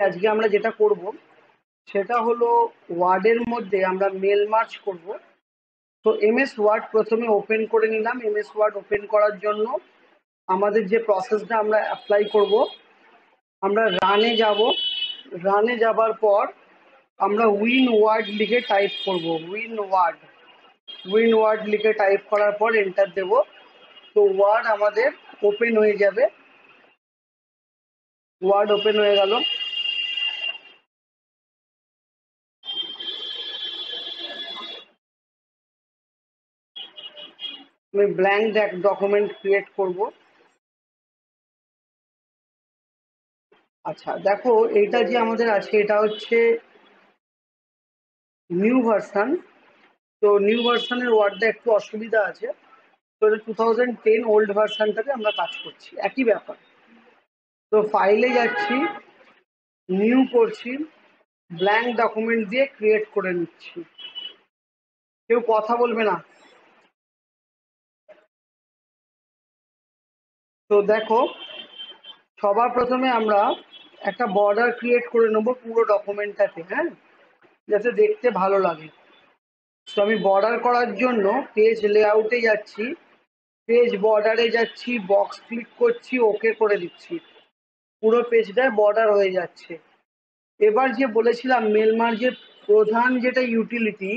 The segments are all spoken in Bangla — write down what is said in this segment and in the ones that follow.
আজকে আমরা যেটা করব সেটা হলো ওয়ার্ডের মধ্যে আমরা মেল মার্চ করব। তো এমএস ওয়ার্ড প্রথমে ওপেন করে নিলাম। এমএস ওয়ার্ড ওপেন করার জন্য আমাদের যে প্রসেসটা আমরা অ্যাপ্লাই করব, আমরা রানে যাব। রানে যাবার পর আমরা উইন ওয়ার্ড লিখে টাইপ করব। উইন ওয়ার্ড লিখে টাইপ করার পর এন্টার দেব। তো ওয়ার্ড আমাদের ওপেন হয়ে যাবে। ওয়ার্ড ওপেন হয়ে গেল। আমি ব্ল্যাঙ্ক ডকুমেন্ট ক্রিয়েট করব। আচ্ছা দেখো, এইটা যে আমাদের আছে এটা হচ্ছে নিউ ভার্সন। তো নিউ ভার্সনের ওয়ার্ডটা একটু অসুবিধা আছে। তো 2010 ওল্ড ভার্সনটাতে আমরা কাজ করছি, একই ব্যাপার। তো ফাইলে যাচ্ছি, নিউ করছি, ব্ল্যাঙ্ক ডকুমেন্ট দিয়ে ক্রিয়েট করে নিচ্ছি। কেউ কথা বলবে না। তো দেখো, সবার প্রথমে আমরা একটা বর্ডার ক্রিয়েট করে নেবো পুরো ডকুমেন্টটাতে, হ্যাঁ, যাতে দেখতে ভালো লাগে। তো আমি বর্ডার করার জন্য পেজ লেআউটে যাচ্ছি, পেজ বর্ডারে যাচ্ছি, বক্স ক্লিক করছি, ওকে করে দিচ্ছি। পুরো পেজটায় বর্ডার হয়ে যাচ্ছে। এবার যে বলেছিলাম মেল মার্জের প্রধান যেটা ইউটিলিটি,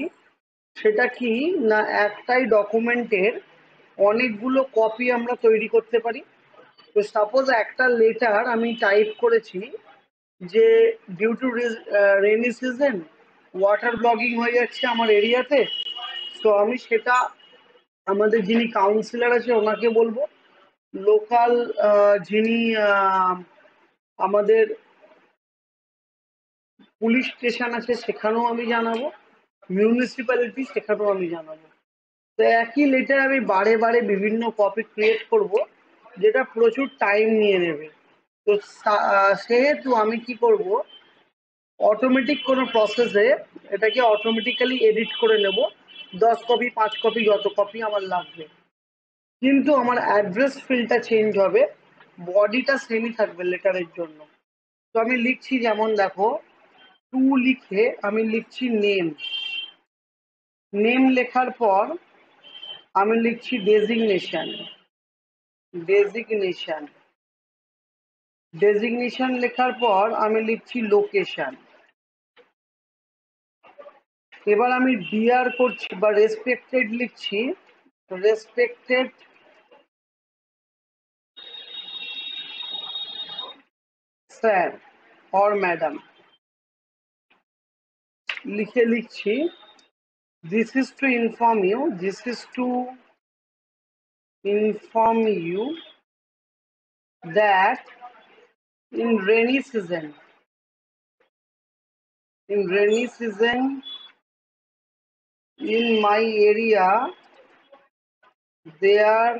সেটা কি না, একটাই ডকুমেন্টের অনেকগুলো কপি আমরা তৈরি করতে পারি। তো সাপোজ একটা লেটার আমি টাইপ করেছি যে due to rainy season water ব্লগিং হয়ে যাচ্ছে আমার এরিয়াতে। তো আমি সেটা আমাদের যিনি কাউন্সিলর আছে ওনাকে বলবো, লোকাল যিনি আমাদের পুলিশ স্টেশন আছে সেখানেও আমি জানাবো, মিউনিসিপ্যালিটি সেখানেও আমি জানাবো। তো একই লেটার আমি বারে বারে বিভিন্ন কপি ক্রিয়েট করব, যেটা প্রচুর টাইম নিয়ে নেবে। তো সেহেতু আমি কি করব, অটোমেটিক কোনো প্রসেসে এটাকে অটোমেটিক্যালি এডিট করে নেব। 10 কপি 5 কপি যত কপি আমার লাগবে, কিন্তু আমার অ্যাড্রেস ফিল্ডটা চেঞ্জ হবে, বডিটা সেমই থাকবে লেটারের জন্য। তো আমি লিখছি, যেমন দেখো, টু লিখে আমি লিখছি নেম। নেম লেখার পর আমি লিখছি ডেজিগনেশন। ডেজিগনেশন ডেজিগনেশন লেখার পর আমি লিখছি লোকেশন। এবার আমি ডিআর করছি বা রেসপেক্টেড লিখছি, রেসপেক্টেড স্যার অর ম্যাডাম লিখে লিখছি this is to inform you, this is to inform you that in rainy season, in rainy season in my area they are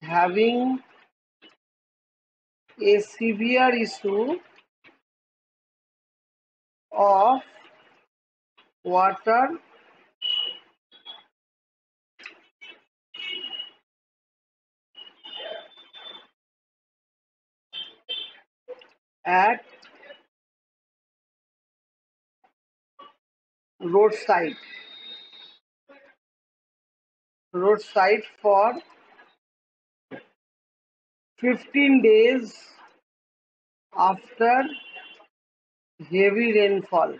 having a severe issue of water at roadside for 15 days after heavy rainfall.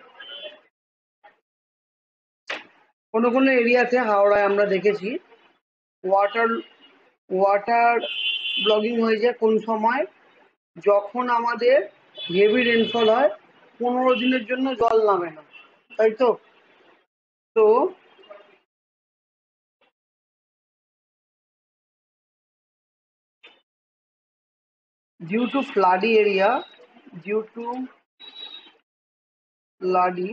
কোনো কোনো এরিয়াতে, হাওড়ায় আমরা দেখেছি ওয়াটার ওয়াটার ব্লগিং হয়ে যায় কোন সময়, যখন আমাদের হেভি রেনফল হয়, 15 দিনের জন্য জল নামে না, তাই তো। তো due to floody area, due to floody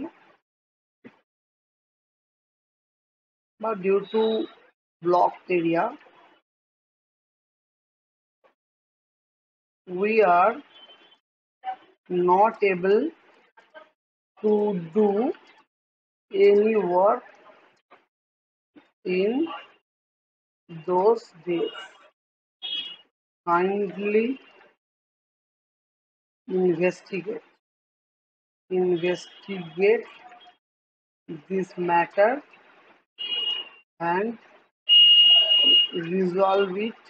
বা due to blocked area, we are not able to do any work in those days. Kindly investigate. investigate this matter and resolve it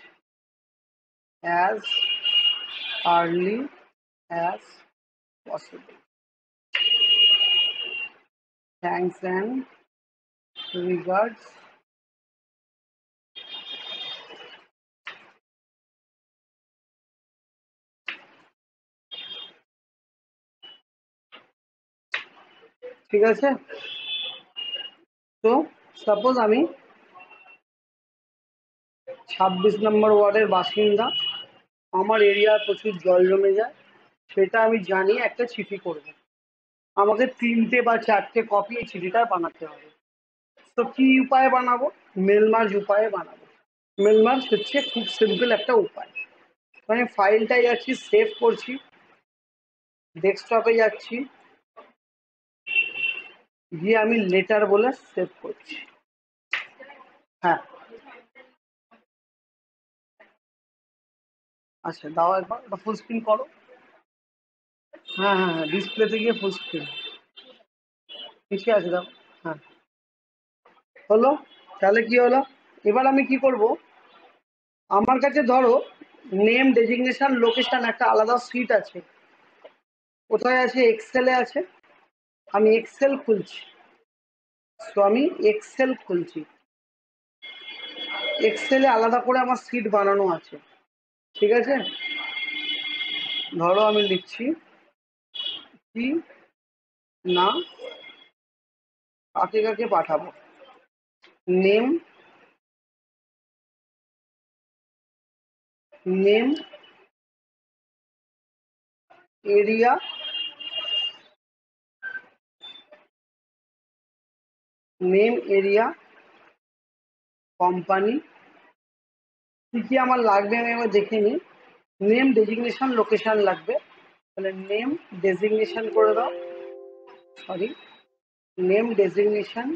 as early as possible. Thanks and regards. ঠিক আছে, তো সাপোজ আমি 26 নম্বর ওয়ার্ডের বাসিন্দা, আমার এরিয়ায় প্রচুর জল জমে যায়, সেটা আমি জানি, একটা চিঠি করব। আমাকে 3টে বা 4টে কপি এই চিঠিটা বানাতে হবে। তো কি উপায়ে বানাবো? মেল মার্জ উপায়ে বানাবো। মেল মার্জ হচ্ছে খুব সিম্পল একটা উপায়। আমি ফাইলটাই যাচ্ছি, সেভ করছি, ডেস্কটপে যাচ্ছি, গিয়ে আমি লেটার বলে সেভ করছি। হ্যাঁ, আচ্ছা দাও একবার, ওটা ফুল স্ক্রিন করো। হ্যাঁ হ্যাঁ হ্যাঁ, ডিসপ্লেতে গিয়ে ফুল স্ক্রিন পিছিয়ে আছে, দাও। হ্যাঁ, হলো। তাহলে কি হলো? এবার আমি কি করব, আমার কাছে ধরো নেম, ডেজিগনেশন, লোকেশন একটা আলাদা সিট আছে। কোথায় আছে? এক্সেলে আছে। আমি এক্সেল খুলছি। তো আমি এক্সেল খুলছি, এক্সেলে আলাদা করে আমার সিট বানানো আছে। ঠিক আছে, ধরো আমি লিখছি কি না, কাকে কাকে পাঠাবো, name, name, area, name, area, company. কি কি আমার লাগবে আমি এবার দেখে নিই। নেম, ডেজিগনেশন, লোকেশন লাগবে। তাহলে নেম ডেজিগনেশন করে দাও, সরি, নেম ডেজিগনেশন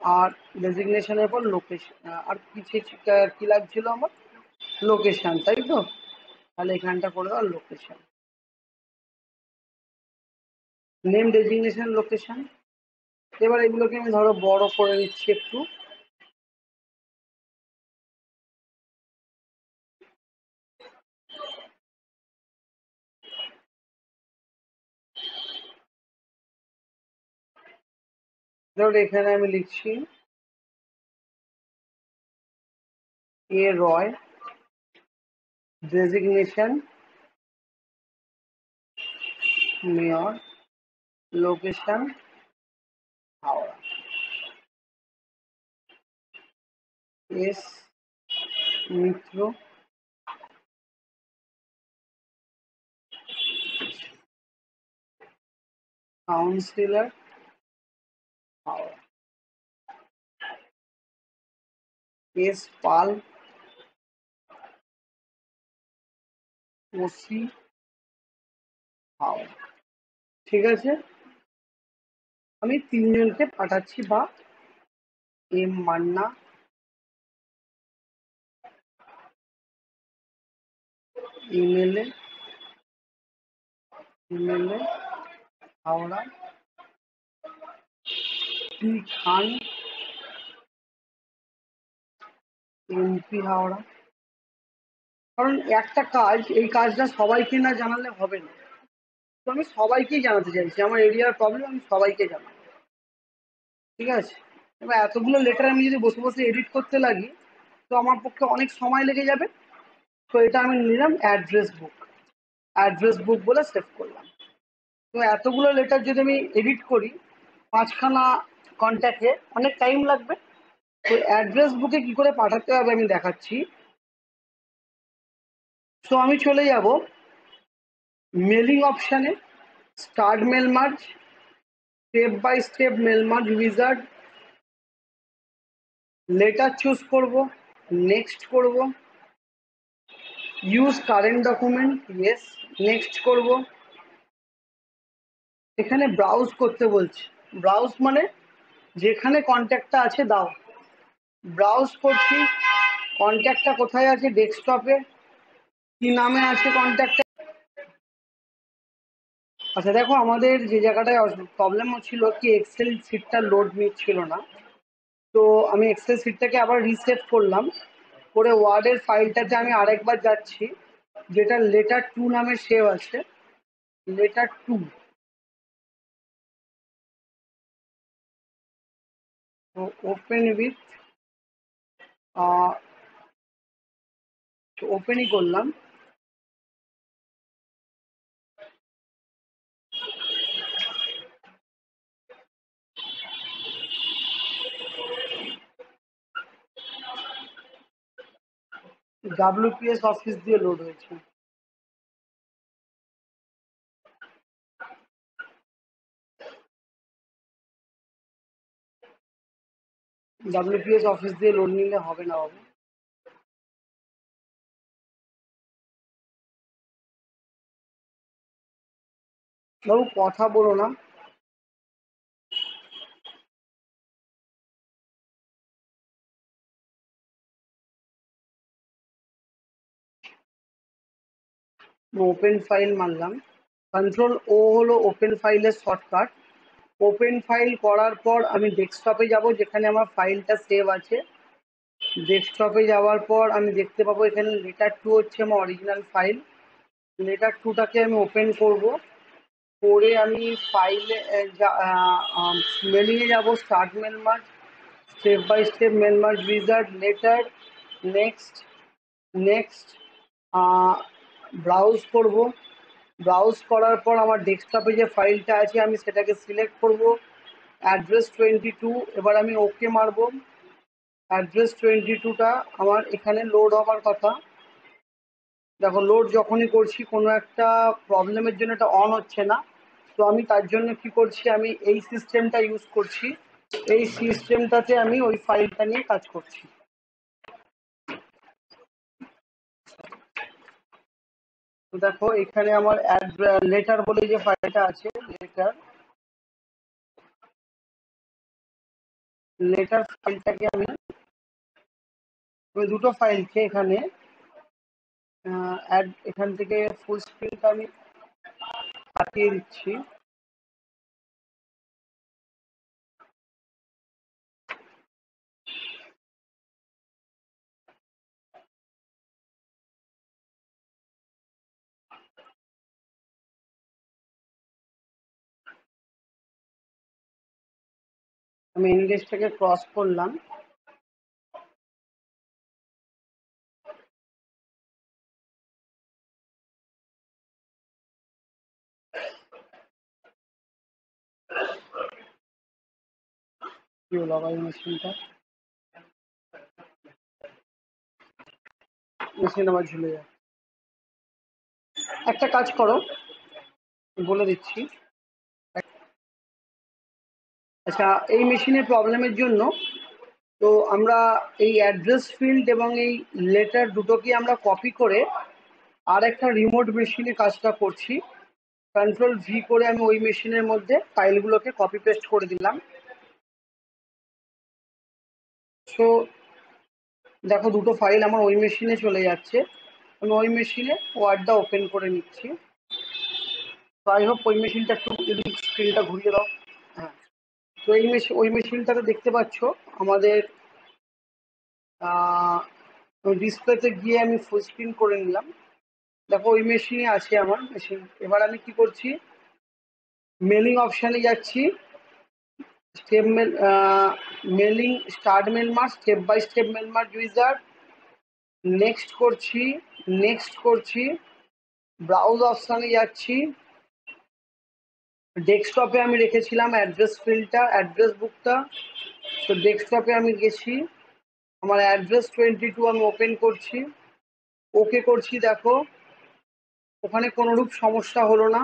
আর ডেজিগনেশনের পর লোকেশন, আর কিছু কি লাগছিল আমার? লোকেশন, তাই তো? তাহলে এখানটা করে দাও লোকেশন, নেম ডেজিগনেশন লোকেশন। এবার এগুলোকে আমি ধরো বড় করে নিচ্ছি একটু। ধরো এখানে আমি লিখছি A Roy, designation mayor, location Howrah, S Mitra, councillor Howrah, S Pal, OC Howrah. ঠিক আছে, আমি 3জনকে পাঠাচ্ছি, বা M Manna, MLA, MLA Howrah, P Khan, MP Howrah. কারণ একটা কাজ, এই কাজটা সবাইকে না জানালে হবে না। তো আমি সবাইকেই জানাতে চাইছি, আমার এরিয়ার প্রবলেম আমি সবাইকে জানাবো। ঠিক আছে, এবার এতগুলো লেটার আমি যদি বসে বসে এডিট করতে লাগি, তো আমার পক্ষে অনেক সময় লেগে যাবে। তো এটা আমি নিলাম অ্যাড্রেস বুক, অ্যাড্রেস বুক বলে সেভ করলাম। তো এতগুলো লেটার যদি আমি এডিট করি 5খানা কন্ট্যাক্টে, অনেক টাইম লাগবে। তো অ্যাড্রেস বুকে কি করে পাঠাতে হবে আমি দেখাচ্ছি। তো আমি চলে যাব মেলিং অপশানে, start mail merge, step by step mail merge wizard, letter choose করব, নেক্সট করব, use current document, yes, next করব। এখানে ব্রাউজ করতে বলছি, ব্রাউজ মানে যেখানে কন্ট্যাক্টটা আছে দাও। ব্রাউজ করছি, কন্ট্যাক্টটা কোথায় আছে? ডেস্কটপে। কি নামে আছে কন্ট্যাক্টটা? আচ্ছা দেখো, আমাদের যে জায়গাটায় প্রবলেম হচ্ছিল কি, এক্সেল শিটটা লোড নিচ্ছিল না। তো আমি এক্সেল শিটটাকে আবার রিসেট করলাম, করে ওয়ার্ডের ফাইলটাতে আমি আরেকবার যাচ্ছি, যেটা লেটার 2 নামে সেভ আছে, লেটার 2। তো ওপেন উইথ, ওপেনই করলাম। WPS অফিস দিয়ে লোড হয়েছে। WPS অফিস দিয়ে লোড নিলে হবে না বাবু। বাবু কথা বলো না। ওপেন ফাইল মারলাম, কন্ট্রোল ও হলো ওপেন ফাইলের শর্টকাট। ওপেন ফাইল করার পর আমি ডেস্কটপে যাব, যেখানে আমার ফাইলটা সেভ আছে। ডেস্কটপে যাওয়ার পর আমি দেখতে পাবো এখানে লেটার 2 হচ্ছে আমার অরিজিনাল ফাইল। লেটার 2টাকে আমি ওপেন করব, করে আমি ফাইলে মেলিংয়ে যাব, start mail merge, step by step mail merge wizard, letter, next, next, browse করব। ব্রাউজ করার পর আমার ডেস্কটপে যে ফাইলটা আছে আমি সেটাকে সিলেক্ট করব, অ্যাড্রেস 22। এবার আমি ওকে মারবো। অ্যাড্রেস 22টা আমার এখানে লোড হওয়ার কথা। দেখো, লোড যখনই করছি কোনো একটা প্রবলেমের জন্য এটা অন হচ্ছে না। তো আমি তার জন্য কি করছি, আমি এই সিস্টেমটা ইউজ করছি। এই সিস্টেমটাতে আমি ওই ফাইলটা নিয়ে কাজ করছি। তো দেখো এখানে আমার লেটার বলে যে ফাইলটা আছে, লেটার, লেটার ফাইলটাকে আমি ওই দুটো ফাইলকে এখানে এখান থেকে ফুল স্ক্রিনটা আমি কাটিয়ে দিচ্ছি। আমি এনগেজটাকে ক্রস করলাম। কি হলো আবার মেশিনটা, মেশিন আবার ঝুলে যায়। একটা কাজ করো, বলে দিচ্ছি। আচ্ছা, এই মেশিনের প্রবলেমের জন্য তো আমরা এই অ্যাড্রেস ফিল্ড এবং এই লেটার দুটোকে আমরা কপি করে আর একটা রিমোট মেশিনে কাজটা করছি। কন্ট্রোল ভি করে আমি ওই মেশিনের মধ্যে ফাইলগুলোকে কপি পেস্ট করে দিলাম। সো দেখো, দুটো ফাইল আমার ওই মেশিনে চলে যাচ্ছে। আমি ওই মেশিনে ওয়ার্ডটা ওপেন করে নিচ্ছি। তো আই হোপ ওই মেশিনটা একটু যদি স্ক্রিনটা ঘুরিয়ে দাও। হ্যাঁ, তো এই ওই মেশিনটাতে দেখতে পাচ্ছ আমাদের ডিসপ্লেতে গিয়ে আমি ফুল স্ক্রিন করে নিলাম। দেখো ওই মেশিনে আছে আমার মেশিন। এবার আমি কি করছি, মেলিং অপশানে যাচ্ছি, step mail, mailing, start mail merge, step by step mail merge wizard, next করছি, নেক্সট করছি, ব্রাউজ অপশানে যাচ্ছি। ডেস্কটপে আমি রেখেছিলাম অ্যাড্রেস ফিল্ডটা, অ্যাড্রেস বুকটা। তো ডেস্কটপে আমি গেছি, আমার অ্যাড্রেস 22 আমি ওপেন করছি, ওকে করছি। দেখো ওখানে কোনোরূপ সমস্যা হলো না,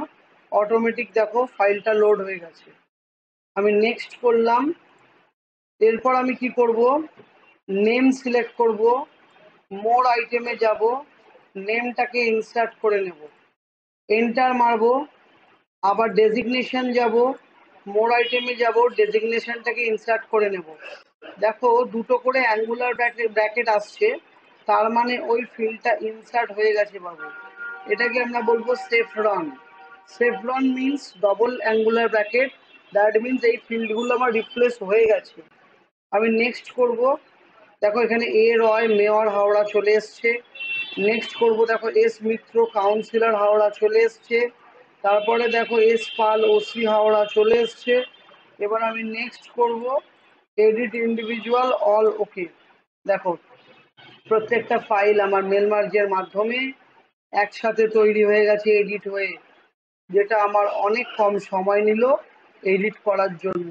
অটোমেটিক দেখো ফাইলটা লোড হয়ে গেছে। আমি নেক্সট করলাম। এরপর আমি কি করব, নেম সিলেক্ট করব, মোর আইটেমে যাব, নেমটাকে ইনসার্ট করে নেব, এন্টার মারবো। আবার ডেজিগনেশন যাব, মোর আইটেমে যাব, ডেজিগনেশনটাকে ইনসার্ট করে নেব। দেখো দুটো করে অ্যাঙ্গুলার ব্র্যাকেট আসছে, তার মানে ওই ফিল্ডটা ইনসার্ট হয়ে গেছে বাবু। এটাকে আমরা বলবো safe run. Saffron means double angular bracket, that means এই ফিল্ডগুলো আমার রিপ্লেস হয়ে গেছে। আমি নেক্সট করব, দেখো এখানে এ রয় মেয়র হাওড়া চলে এসছে। নেক্সট করব, দেখো এস মিত্র কাউন্সিলর হাওড়া চলে এসছে। তারপরে দেখো এস পাল ওসি হাওড়া চলে এসছে। এবার আমি নেক্সট করব এডিট ইন্ডিভিজুয়াল অল ওকে। দেখো প্রত্যেকটা ফাইল আমার মেল মার্জের মাধ্যমে একসাথে তৈরি হয়ে গেছে এডিট হয়ে, যেটা আমার অনেক কম সময় নিল এডিট করার জন্য।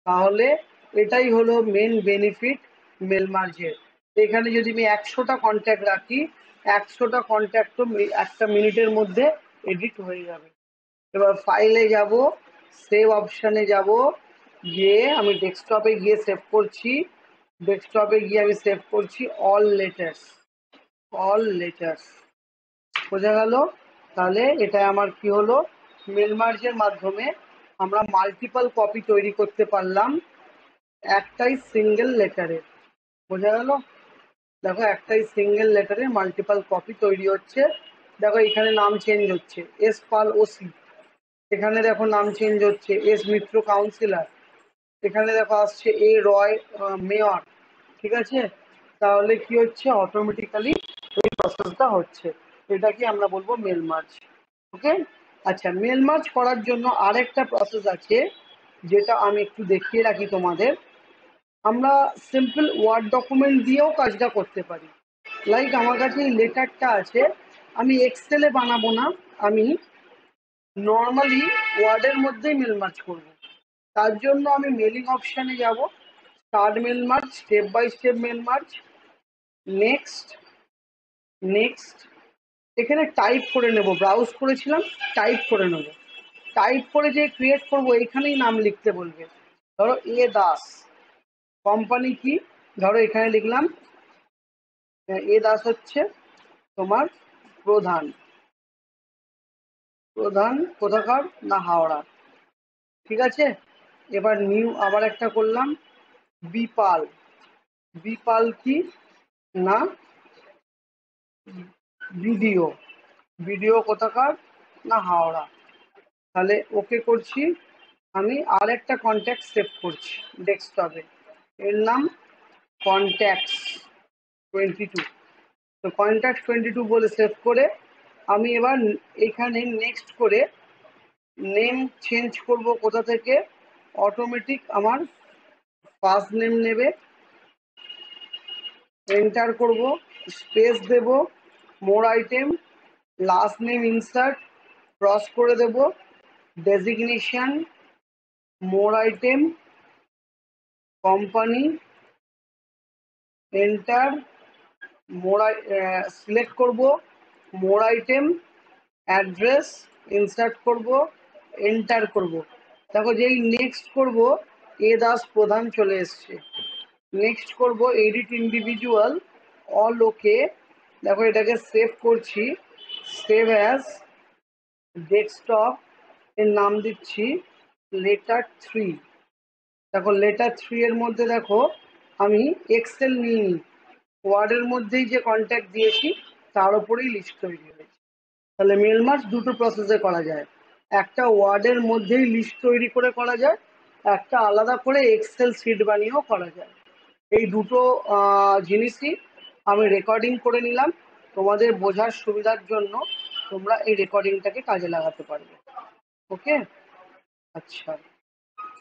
তাহলে এটাই হলো মেন বেনিফিট মেল মার্জের। এখানে যদি আমি 100টা কন্ট্যাক্ট রাখি, 100টা কন্ট্যাক্টও একটা মিনিটের মধ্যে এডিট হয়ে যাবে। এবার ফাইলে যাব, সেভ অপশানে যাব, গিয়ে আমি ডেস্কটপে গিয়ে সেভ করছি। ডেস্কটপে গিয়ে আমি সেভ করছি অল লেটার্স, অল লেটার্স। বোঝা গেল? তাহলে এটা আমার কি হলো, মেল মার্জের মাধ্যমে আমরা মাল্টিপল কপি তৈরি করতে পারলাম একটাই সিঙ্গেল লেটারের। বোঝা গেল? দেখো একটাই সিঙ্গেল লেটারে মাল্টিপল কপি তৈরি হচ্ছে। দেখো এখানে নাম চেঞ্জ হচ্ছে, এস পাল ওসি, এখানে দেখো নাম চেঞ্জ হচ্ছে এস মিত্র কাউন্সিলর, এখানে দেখো আসছে এ রয় মেয়র। ঠিক আছে? তাহলে কি হচ্ছে, অটোমেটিক্যালি এই প্রসেসটা হচ্ছে। এটাকে আমরা বলবো মেল মার্জ। ওকে? আচ্ছা, মেল মার্জ করার জন্য আরেকটা প্রসেস আছে, যেটা আমি একটু দেখিয়ে রাখি তোমাদের। আমরা সিম্পল ওয়ার্ড ডকুমেন্ট দিয়েও কাজটা করতে পারি। লাইক আমার কাছে এই লেটারটা আছে, আমি এক্সেলে বানাবো না, আমি নর্মালি ওয়ার্ডের মধ্যেই মেল মার্জ করবো। তার জন্য আমি মেলিং অপশানে যাব, start mail merge, step by step mail merge, next, next. এখানে টাইপ করে নেব, ব্রাউজ করেছিলাম, টাইপ করে নেব। টাইপ করে যে ক্রিয়েট করব, এখানেই নাম লিখতে বলবে। ধরো এ দাস, কোম্পানি কি, ধরো এখানে লিখলাম এ দাস হচ্ছে তোমার প্রধান, প্রধান কোথাকার না হাওড়া। ঠিক আছে? এবার নিউ আবার একটা করলাম, বিপাল, বিপাল কি না ভিডিও, ভিডিও কোথাকার না হাওড়া। তাহলে ওকে করছি। আমি আর একটা কন্ট্যাক্ট সেভ করছি ডেস্কটপে, এর নাম কন্ট্যাক্টস 22। তো কন্ট্যাক্ট 22 বলে সেভ করে আমি এবার এখানে নেক্সট করে নেম চেঞ্জ করব। কোথা থেকে, অটোমেটিক আমার ফার্স্ট নেম নেবে, এন্টার করব, স্পেস দেব, more item, last name insert, cross করে দেব, designation, more item, company, enter, more select করব, মোর আইটেম, অ্যাড্রেস ইনসার্ট করব, এন্টার করব। দেখো যেই নেক্সট করব, এ দাস প্রধান চলে এসছে। নেক্সট করব এডিট ইন্ডিভিজুয়াল অল ওকে। দেখো এটাকে সেভ করছি, সেভ অ্যাজ ডেস্কটপ, এর নাম দিচ্ছি লেটার 3। দেখো লেটার 3 এর মধ্যে দেখো আমি এক্সেল নিইনি, ওয়ার্ডের মধ্যেই যে কন্ট্যাক্ট দিয়েছি তার উপরেই লিস্ট তৈরি হয়েছে। তাহলে মেল মার্জ দুটো প্রসেসে করা যায়, একটা ওয়ার্ডের মধ্যেই লিস্ট তৈরি করে করা যায়, একটা আলাদা করে এক্সেল শিট বানিয়েও করা যায়। এই দুটো জিনিসই আমি রেকর্ডিং করে নিলাম তোমাদের বোঝার সুবিধার জন্য, তোমরা এই রেকর্ডিংটাকে কাজে লাগাতে পারবে। ওকে? আচ্ছা,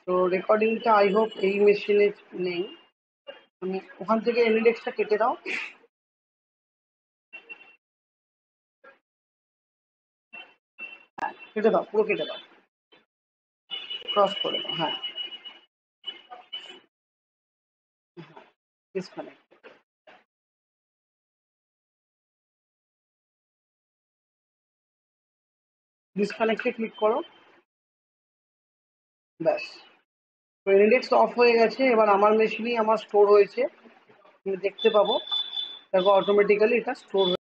তো রেকর্ডিংটা আই হোপ এই মেশিনে নেই। আমি ওখান থেকে এনিডেক্সটা কেটে দাও, হ্যাঁ কেটে দাও, পুরো কেটে দাও, ক্রস করে দাও, হ্যাঁ, ডিসকানেক্ট, ডিসকানেক্টে ক্লিক করো, ব্যাস। তো ইন্ডেক্স অফ হয়ে গেছে, এবার আমার মেশিনেই আমার স্টোর হয়েছে, তুমি দেখতে পাবো। দেখো অটোমেটিক্যালি এটা স্টোর